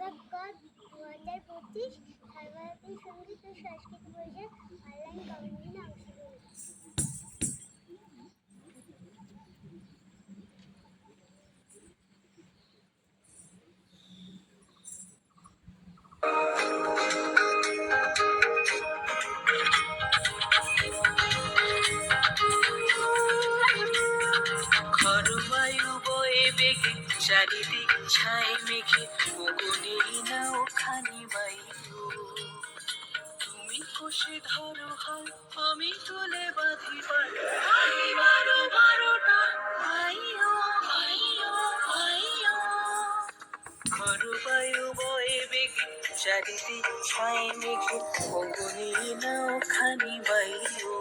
বিভাগ ক ২০২৫ সর্বভারতীয় সঙ্গীত ও সংস্কৃতি পরিষদ অনলাইন কম্পিটিশনে অংশগ্রহণ। চারিদিক ছাই মেঘে গগনের নাও খানি বাইলো, তুমি কষে ধরো হাল আমি তুলে বাঁধি পাল, বারো বারোটা আইও আইও আইও। খরু বায়ু বয়ে বেগে চারিদিক ছাই মেঘে গগনের নাও খানি বাইলো,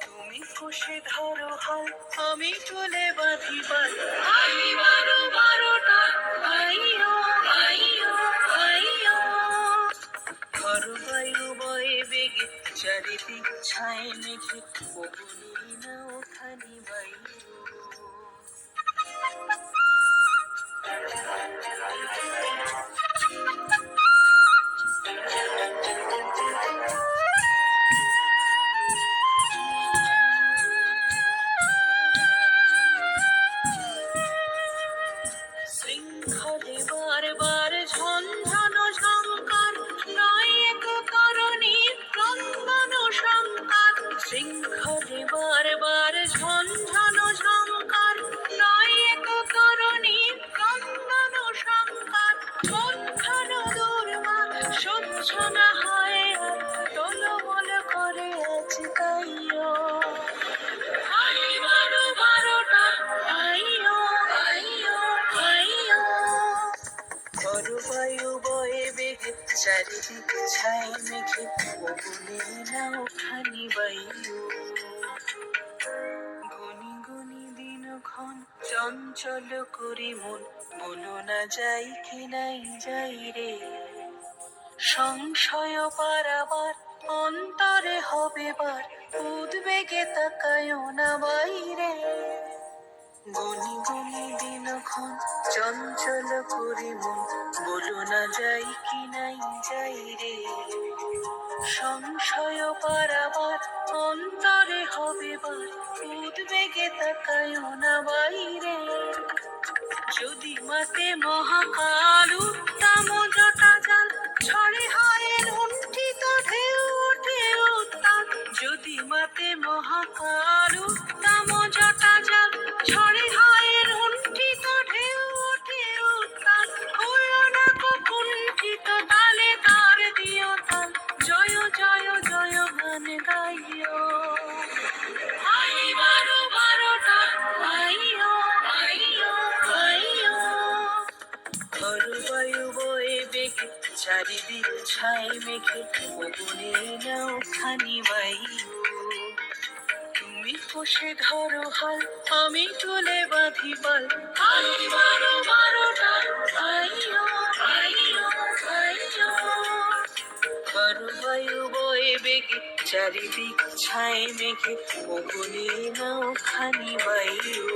তুমি কষে ধরো হাল আমি তুলে বাঁধি পাল, বারো বারোটা আইও আইও আইও। খরু বায়ু বয়ে বেগে চারিদিক ছাই মেঘে গগনের নাও খানি বাইলো। শৃঙ্খলে বারবার ঝনঝন ঝঙ্কার, নয় এক করণী ক্রন্দন সংকার। শৃঙ্খলে বারবার ঝনঝন ঝঙ্কার, নয় এক করণী ক্রন্দন সংকার। মনখান দুর্মা সহ্য না হয় আর, টলমল করে আজ তাইও, বারো বারোটা আইও আইও আইও। খরু বায়ু বয়ে বেগে চারিদিক ছাই মেঘে গগনের নাও খানি বাইলো, গুনি গুনি দিনক্ষণ চঞ্চল করি মন, বলো না যাই কি নাই যাই রে। সংশয় পারাবার অন্তরে হবে বার, উদ্বেগে তাকায়ও না বাইরে। গুনি গুনি দিনক্ষণ চঞ্চল করি মন, বলো না যাই কি নাই যাই রে। সংশয় পারাবার অন্তরে হবে বার, উদ্বেগে তাকায়ও না বাইরে। যদি মাতে মহাকাল উত্তম জটা জাল, ঝড়ে হয় লুণ্ঠিত ঢেউ ওঠে উত্তাল। যদি মাতে মহাকাল উত্তম জটা জাল, ঝড়ে হয় লুণ্ঠিত ঢেউ ওঠে উত্তাল। হইও না কুণ্ঠিত তালে তার দিও তাল, জয় জয় জয় গান গাইও, বারো বারোটা আইও আইও আইও। খরু বায়ু বয়ে বেগে চারিদিক ছাই মেঘে গগনের নাও খানি বাইলো, তুমি কষে ধরো হাল আমি তুলে বাঁধি পাল, বারো বারোটা আইও আইও আইও। খরু বায়ু বয়ে বেগে চারিদিক ছাই মেঘে গগনের নাও খানি বাইলো।